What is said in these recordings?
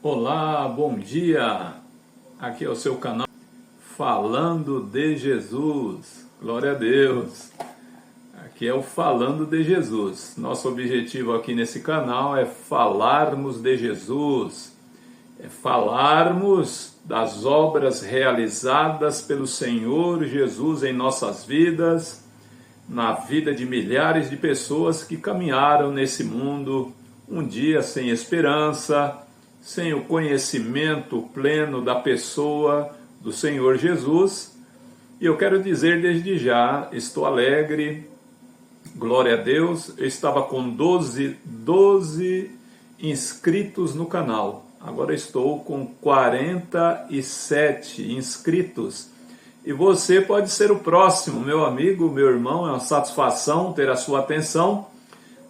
Olá, bom dia! Aqui é o seu canal Falando de Jesus. Glória a Deus! Aqui é o Falando de Jesus. Nosso objetivo aqui nesse canal é falarmos de Jesus, é falarmos das obras realizadas pelo Senhor Jesus em nossas vidas, na vida de milhares de pessoas que caminharam nesse mundo um dia sem esperança, sem o conhecimento pleno da pessoa do Senhor Jesus. E eu quero dizer desde já, estou alegre, glória a Deus. Eu estava com 12 inscritos no canal, agora estou com 47 inscritos. E você pode ser o próximo, meu amigo, meu irmão. É uma satisfação ter a sua atenção.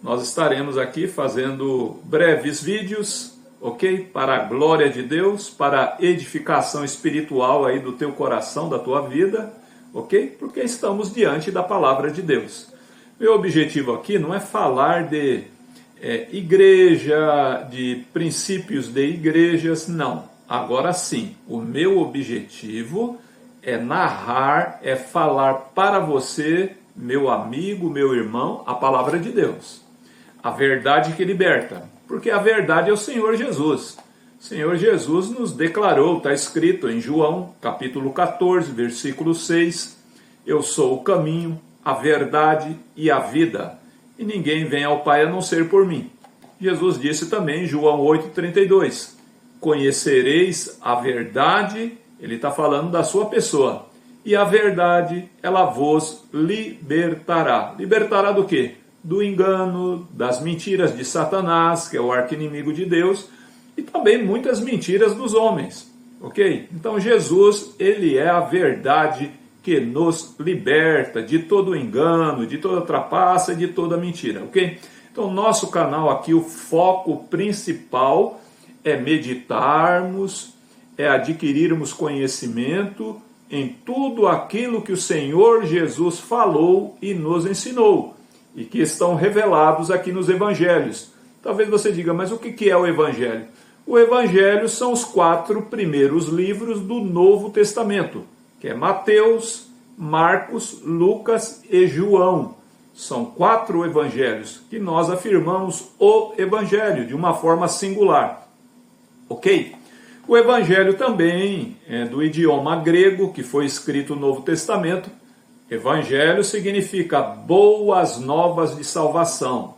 Nós estaremos aqui fazendo breves vídeos, ok? Para a glória de Deus, para a edificação espiritual aí do teu coração, da tua vida, ok? Porque estamos diante da palavra de Deus. Meu objetivo aqui não é falar de igreja, de princípios de igrejas, não. Agora sim, o meu objetivo é narrar, é falar para você, meu amigo, meu irmão, a palavra de Deus. A verdade que liberta, porque a verdade é o Senhor Jesus. O Senhor Jesus nos declarou, está escrito em João, capítulo 14, versículo 6, eu sou o caminho, a verdade e a vida, e ninguém vem ao Pai a não ser por mim. Jesus disse também em João 8,32, conhecereis a verdade. Ele está falando da sua pessoa. E a verdade, ela vos libertará. Libertará do quê? Do engano, das mentiras de Satanás, que é o arqui-inimigo de Deus, e também muitas mentiras dos homens. Ok? Então Jesus, ele é a verdade que nos liberta de todo engano, de toda trapaça, de toda mentira. Ok? Então nosso canal aqui, o foco principal é meditarmos, é adquirirmos conhecimento em tudo aquilo que o Senhor Jesus falou e nos ensinou, e que estão revelados aqui nos evangelhos. Talvez você diga, mas o que é o evangelho? O evangelho são os 4 primeiros livros do Novo Testamento, que é Mateus, Marcos, Lucas e João. São 4 evangelhos que nós afirmamos o evangelho de uma forma singular. Ok? O Evangelho também é do idioma grego, que foi escrito no Novo Testamento. Evangelho significa boas novas de salvação.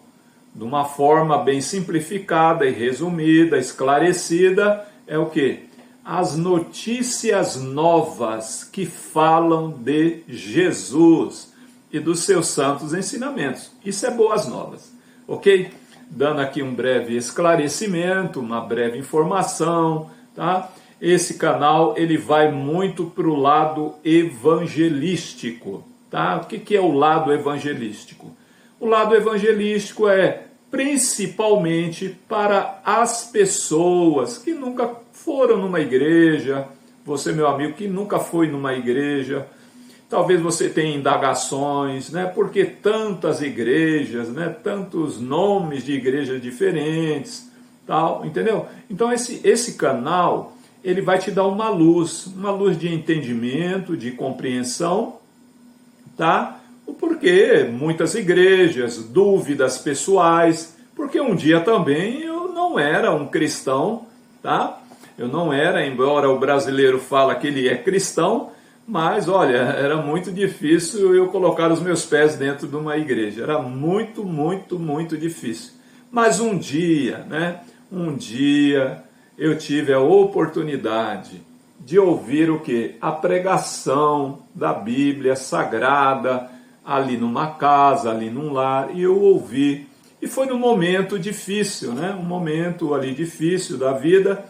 De uma forma bem simplificada e resumida, esclarecida, é o quê? As notícias novas que falam de Jesus e dos seus santos ensinamentos. Isso é boas novas, ok? Dando aqui um breve esclarecimento, uma breve informação, tá? Esse canal ele vai muito para o lado evangelístico, tá? O que é o lado evangelístico? O lado evangelístico é principalmente para as pessoas que nunca foram numa igreja. Você, meu amigo, que nunca foi numa igreja, talvez você tenha indagações, né? Por que tantas igrejas, né? Tantos nomes de igrejas diferentes, tal, entendeu? Então esse canal, ele vai te dar uma luz de entendimento, de compreensão, tá? O porquê muitas igrejas, dúvidas pessoais, porque um dia também eu não era um cristão, tá? Eu não era, embora o brasileiro fala que ele é cristão, mas olha, era muito difícil eu colocar os meus pés dentro de uma igreja, era muito, muito, muito difícil. Mas um dia, né? Um dia eu tive a oportunidade de ouvir o quê? A pregação da Bíblia Sagrada, ali numa casa, ali num lar, e eu ouvi. E foi num momento difícil, né? Um momento ali difícil da vida,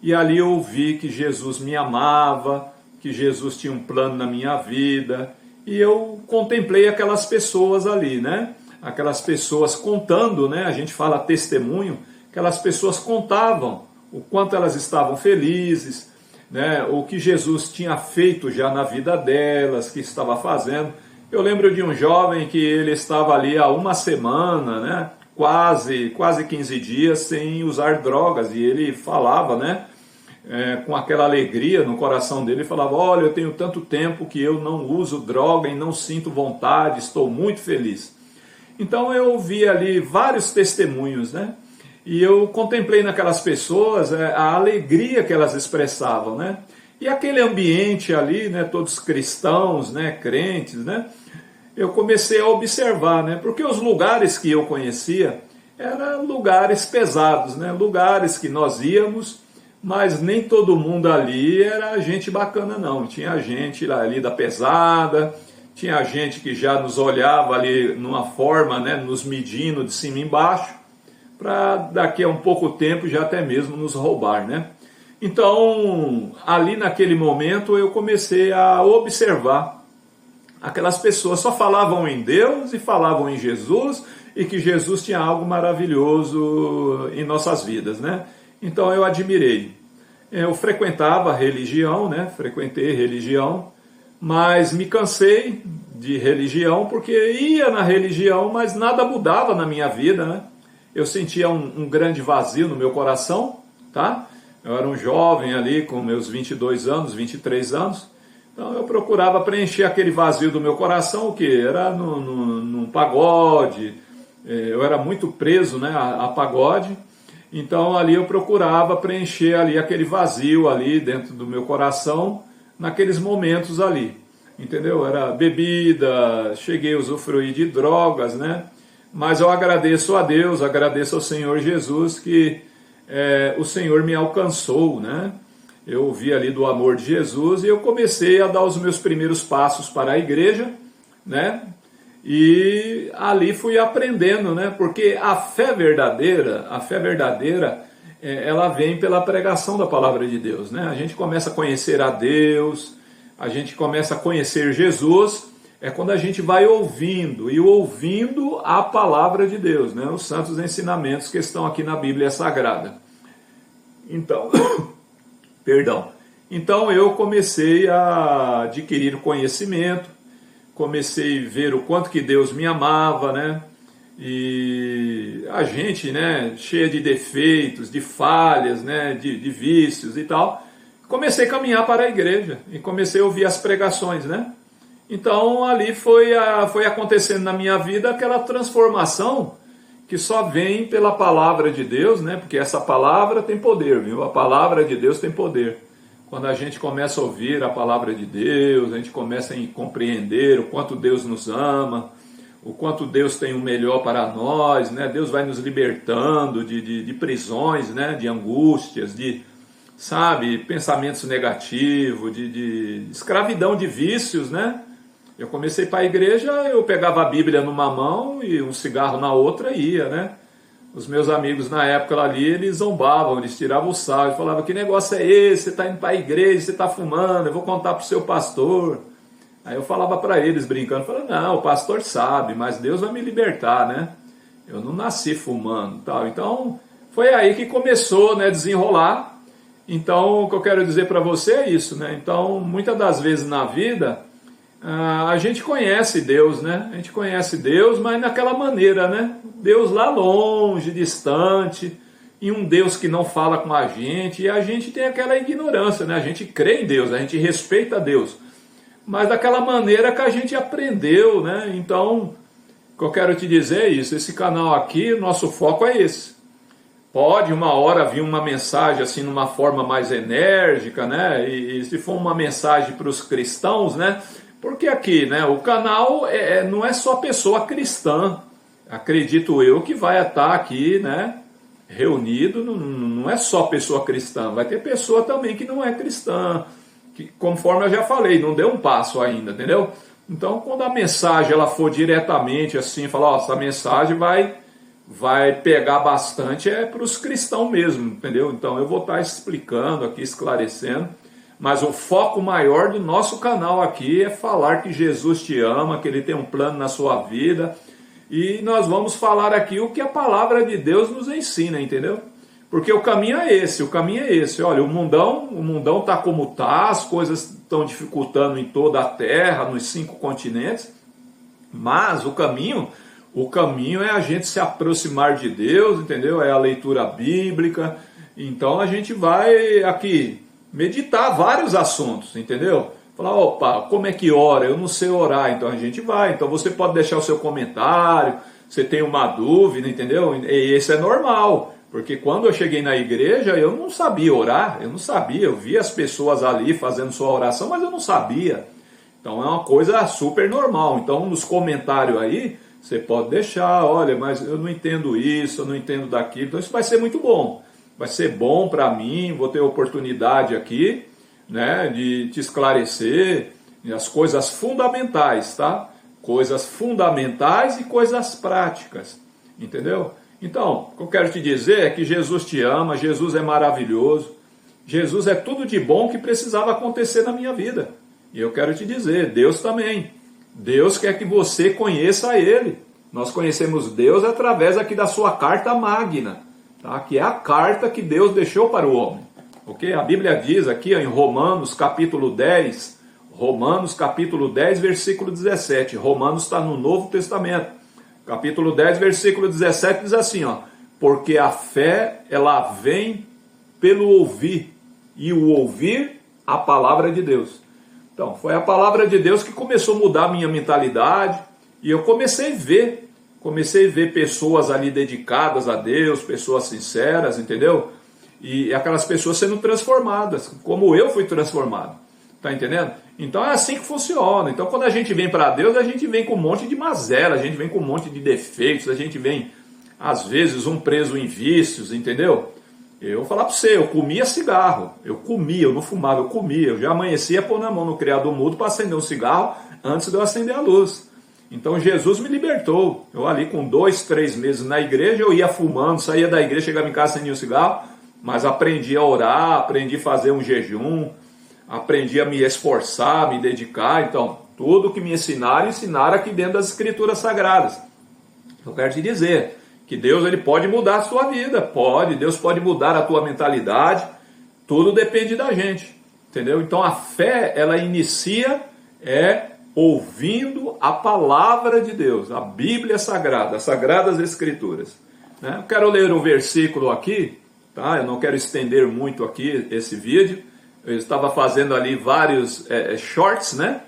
e ali eu ouvi que Jesus me amava, que Jesus tinha um plano na minha vida, e eu contemplei aquelas pessoas ali, né? Aquelas pessoas contando, né? A gente fala testemunho, aquelas pessoas contavam o quanto elas estavam felizes, né? O que Jesus tinha feito já na vida delas, que estava fazendo. Eu lembro de um jovem que ele estava ali há uma semana, né? quase 15 dias sem usar drogas, e ele falava, né, com aquela alegria no coração dele, falava: olha, eu tenho tanto tempo que eu não uso droga e não sinto vontade, estou muito feliz. Então eu vi ali vários testemunhos, né? E eu contemplei naquelas pessoas a alegria que elas expressavam, né? E aquele ambiente ali, né, todos cristãos, né, crentes, né? Eu comecei a observar, né? Porque os lugares que eu conhecia eram lugares pesados, né? Lugares que nós íamos, mas nem todo mundo ali era gente bacana, não. Tinha gente ali da pesada, tinha gente que já nos olhava ali numa forma, né, nos medindo de cima e embaixo, para daqui a um pouco tempo já até mesmo nos roubar, né? Então, ali naquele momento eu comecei a observar aquelas pessoas, só falavam em Deus e falavam em Jesus, e que Jesus tinha algo maravilhoso em nossas vidas, né? Então eu admirei. Eu frequentava a religião, né? Frequentei religião, mas me cansei de religião, porque ia na religião, mas nada mudava na minha vida, né? Eu sentia um grande vazio no meu coração, tá? Eu era um jovem ali com meus 22 anos, 23 anos, então eu procurava preencher aquele vazio do meu coração, o que? Era num pagode, eu era muito preso, né, a pagode. Então ali eu procurava preencher ali aquele vazio ali dentro do meu coração, naqueles momentos ali, entendeu? Era bebida, cheguei a usufruir de drogas, né? Mas eu agradeço a Deus, agradeço ao Senhor Jesus que o Senhor me alcançou, né? Eu ouvi ali do amor de Jesus e eu comecei a dar os meus primeiros passos para a igreja, né? E ali fui aprendendo, né? Porque a fé verdadeira, ela vem pela pregação da palavra de Deus, né? A gente começa a conhecer a Deus, a gente começa a conhecer Jesus, quando a gente vai ouvindo, e ouvindo a palavra de Deus, né? Os santos ensinamentos que estão aqui na Bíblia Sagrada. Então, perdão. Então eu comecei a adquirir conhecimento, comecei a ver o quanto que Deus me amava, né? E a gente, né, cheia de defeitos, de falhas, né, de vícios e tal, comecei a caminhar para a igreja e comecei a ouvir as pregações, né? Então ali foi acontecendo na minha vida aquela transformação que só vem pela palavra de Deus, né? Porque essa palavra tem poder, viu? A palavra de Deus tem poder. Quando a gente começa a ouvir a palavra de Deus, a gente começa a compreender o quanto Deus nos ama, o quanto Deus tem o melhor para nós, né? Deus vai nos libertando de prisões, né? De angústias, de, sabe, pensamentos negativos, de escravidão de vícios, né? Eu comecei para a igreja, eu pegava a Bíblia numa mão e um cigarro na outra e ia, né? Os meus amigos na época ali, eles zombavam, eles tiravam o sal, eles falavam: que negócio é esse? Você está indo para a igreja, você está fumando, eu vou contar para o seu pastor. Aí eu falava para eles brincando, falava: não, o pastor sabe, mas Deus vai me libertar, né? Eu não nasci fumando, tal. Então foi aí que começou, né, desenrolar. Então o que eu quero dizer para você é isso, né? Então muitas das vezes na vida a gente conhece Deus, né? A gente conhece Deus, mas naquela maneira, né? Deus lá longe, distante, e um Deus que não fala com a gente, e a gente tem aquela ignorância, né? A gente crê em Deus, a gente respeita Deus, mas daquela maneira que a gente aprendeu, né? Então, o que eu quero te dizer é isso, esse canal aqui, nosso foco é esse. Pode uma hora vir uma mensagem assim, numa forma mais enérgica, né? E se for uma mensagem para os cristãos, né? Porque aqui, né, o canal não é só pessoa cristã, acredito eu, que vai estar aqui, né, reunido, não é só pessoa cristã, vai ter pessoa também que não é cristã, que, conforme eu já falei, não deu um passo ainda, entendeu? Então, quando a mensagem ela for diretamente assim, falar: ó, essa mensagem vai pegar bastante, para os cristãos mesmo, entendeu? Então, eu vou estar explicando aqui, esclarecendo. Mas o foco maior do nosso canal aqui é falar que Jesus te ama, que Ele tem um plano na sua vida. E nós vamos falar aqui o que a palavra de Deus nos ensina, entendeu? Porque o caminho é esse, Olha, o mundão está como está, as coisas estão dificultando em toda a terra, nos 5 continentes. Mas o caminho O caminho é a gente se aproximar de Deus, entendeu? É a leitura bíblica. Então a gente vai aqui meditar vários assuntos, entendeu? Falar, opa, como é que ora? Eu não sei orar, então a gente vai. Então você pode deixar o seu comentário, você tem uma dúvida, entendeu? E esse é normal, porque quando eu cheguei na igreja eu não sabia orar, eu via as pessoas ali fazendo sua oração, mas eu não sabia. Então é uma coisa super normal. Então nos comentários aí, você pode deixar, olha, mas eu não entendo isso, eu não entendo daquilo. Então isso vai ser muito bom. Vai ser bom para mim, vou ter oportunidade aqui, né, de te esclarecer as coisas fundamentais, tá? Coisas fundamentais e coisas práticas, entendeu? Então, o que eu quero te dizer é que Jesus te ama, Jesus é maravilhoso, Jesus é tudo de bom que precisava acontecer na minha vida. E eu quero te dizer, Deus também. Deus quer que você conheça Ele. Nós conhecemos Deus através aqui da sua carta magna, tá? Que é a carta que Deus deixou para o homem. Okay? A Bíblia diz aqui em Romanos capítulo 10, versículo 17. Romanos está no Novo Testamento. Capítulo 10, versículo 17 diz assim, ó, porque a fé, ela vem pelo ouvir, e o ouvir a palavra de Deus. Então, foi a palavra de Deus que começou a mudar a minha mentalidade, e eu comecei a ver pessoas ali dedicadas a Deus, pessoas sinceras, entendeu? E aquelas pessoas sendo transformadas, como eu fui transformado. Tá entendendo? Então é assim que funciona. Então quando a gente vem para Deus, a gente vem com um monte de mazela, a gente vem com um monte de defeitos, a gente vem, às vezes, preso em vícios, entendeu? Eu vou falar para você, eu comia cigarro, eu não fumava, eu comia, eu já amanhecia pôr na mão no criado mudo para acender um cigarro antes de eu acender a luz. Então Jesus me libertou. Eu ali com 2, 3 meses na igreja, eu ia fumando, saía da igreja, chegava em casa, acendia um cigarro, mas aprendi a orar, aprendi a fazer um jejum, aprendi a me esforçar, me dedicar. Então, tudo que me ensinaram aqui dentro das Escrituras Sagradas. Eu quero te dizer que Deus, ele pode mudar a sua vida, Deus pode mudar a tua mentalidade, tudo depende da gente, entendeu? Então a fé, ela inicia ouvindo a palavra de Deus, a Bíblia Sagrada, as Sagradas Escrituras. Né? Eu quero ler um versículo aqui, tá? Eu não quero estender muito aqui esse vídeo. Eu estava fazendo ali vários shorts, né?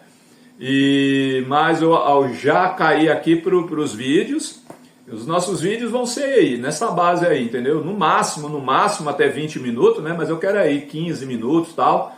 Mas eu já caí aqui para os vídeos. Os nossos vídeos vão ser aí, nessa base aí, entendeu? No máximo até 20 minutos, né? Mas eu quero aí 15 minutos e tal,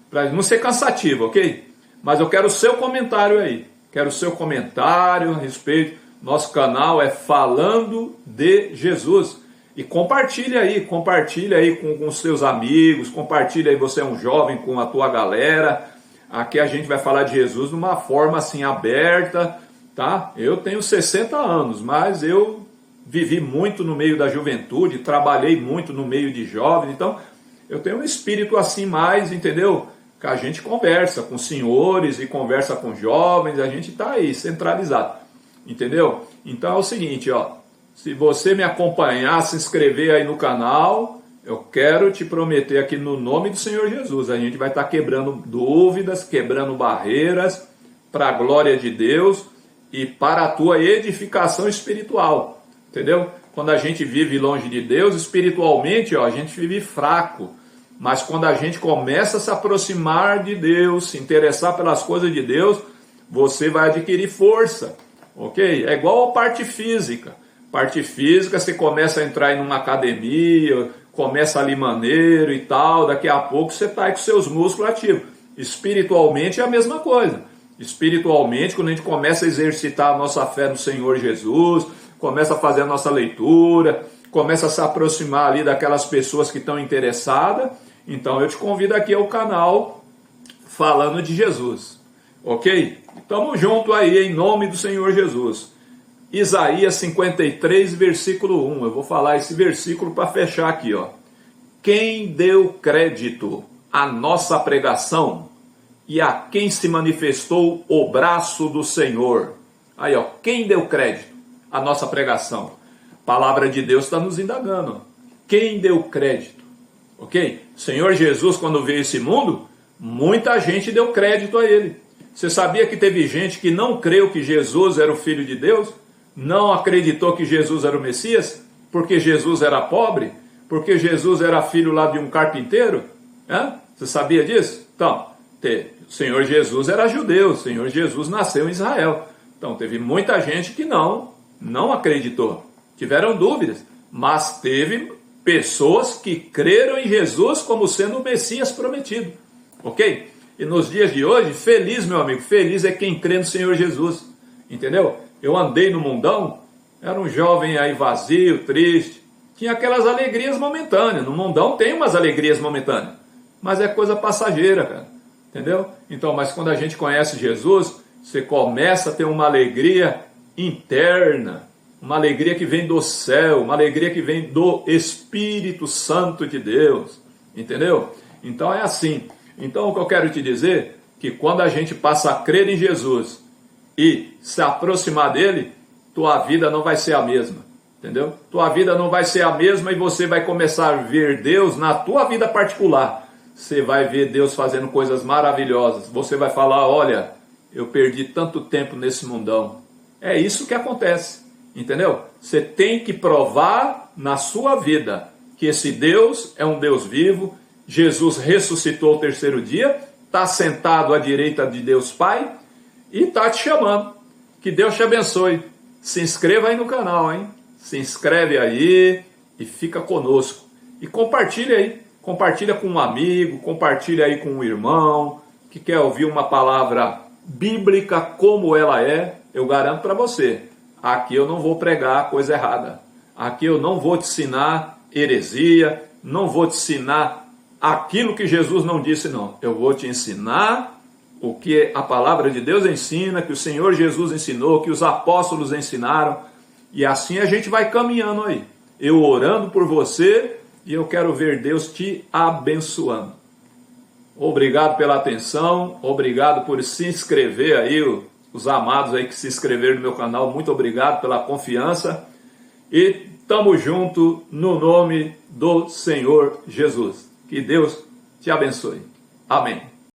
para não ser cansativo, ok? Mas eu quero o seu comentário aí. Quero o seu comentário a respeito. Nosso canal é Falando de Jesus. E compartilha aí com seus amigos, compartilha aí, você é um jovem, com a tua galera. Aqui a gente vai falar de Jesus de uma forma assim aberta, tá? Eu tenho 60 anos, mas eu vivi muito no meio da juventude, trabalhei muito no meio de jovens, então eu tenho um espírito assim mais, entendeu? Que a gente conversa com senhores e conversa com jovens, a gente tá aí, centralizado, entendeu? Então é o seguinte, ó. Se você me acompanhar, se inscrever aí no canal, eu quero te prometer aqui no nome do Senhor Jesus, a gente vai estar quebrando dúvidas, quebrando barreiras, para a glória de Deus e para a tua edificação espiritual, entendeu? Quando a gente vive longe de Deus, espiritualmente, ó, a gente vive fraco, mas quando a gente começa a se aproximar de Deus, se interessar pelas coisas de Deus, você vai adquirir força, ok? É igual a parte física. Parte física, você começa a entrar em uma academia, começa ali maneiro e tal, daqui a pouco você está aí com seus músculos ativos. Espiritualmente é a mesma coisa. Espiritualmente, quando a gente começa a exercitar a nossa fé no Senhor Jesus, começa a fazer a nossa leitura, começa a se aproximar ali daquelas pessoas que estão interessadas, então eu te convido aqui ao canal Falando de Jesus, ok? Tamo junto aí, em nome do Senhor Jesus. Isaías 53, versículo 1. Eu vou falar esse versículo para fechar aqui, ó. Quem deu crédito à nossa pregação e a quem se manifestou o braço do Senhor? Aí, ó, quem deu crédito à nossa pregação? A palavra de Deus está nos indagando. Ó. Quem deu crédito? Ok? Senhor Jesus, quando veio esse mundo, muita gente deu crédito a ele. Você sabia que teve gente que não creu que Jesus era o Filho de Deus? não acreditou que Jesus era o Messias? Porque Jesus era pobre? Porque Jesus era filho lá de um carpinteiro? Você sabia disso? Então, o Senhor Jesus era judeu, o Senhor Jesus nasceu em Israel. Então, teve muita gente que não acreditou. Tiveram dúvidas, mas teve pessoas que creram em Jesus como sendo o Messias prometido. Ok? E nos dias de hoje, feliz, meu amigo, feliz é quem crê no Senhor Jesus. Entendeu? Eu andei no mundão, era um jovem aí vazio, triste, tinha aquelas alegrias momentâneas. No mundão tem umas alegrias momentâneas, mas é coisa passageira, cara. Entendeu? Então, mas quando a gente conhece Jesus, você começa a ter uma alegria interna, uma alegria que vem do céu, uma alegria que vem do Espírito Santo de Deus. Entendeu? Então é assim. Então o que eu quero te dizer é que quando a gente passa a crer em Jesus e se aproximar dele, tua vida não vai ser a mesma, entendeu? Tua vida não vai ser a mesma e você vai começar a ver Deus na tua vida particular. Você vai ver Deus fazendo coisas maravilhosas. Você vai falar, olha, eu perdi tanto tempo nesse mundão. É isso que acontece, entendeu? Você tem que provar na sua vida que esse Deus é um Deus vivo. Jesus ressuscitou ao terceiro dia, está sentado à direita de Deus Pai e está te chamando. Que Deus te abençoe. Se inscreva aí no canal, hein? Se inscreve aí e fica conosco. E compartilha aí. Compartilha com um amigo, compartilha aí com um irmão que quer ouvir uma palavra bíblica como ela é. Eu garanto para você, aqui eu não vou pregar coisa errada. Aqui eu não vou te ensinar heresia, não vou te ensinar aquilo que Jesus não disse, não. Eu vou te ensinar o que a palavra de Deus ensina, que o Senhor Jesus ensinou, que os apóstolos ensinaram. E assim a gente vai caminhando aí. Eu orando por você e eu quero ver Deus te abençoando. Obrigado pela atenção, obrigado por se inscrever aí, os amados aí que se inscreveram no meu canal. Muito obrigado pela confiança. E tamo junto no nome do Senhor Jesus. Que Deus te abençoe. Amém.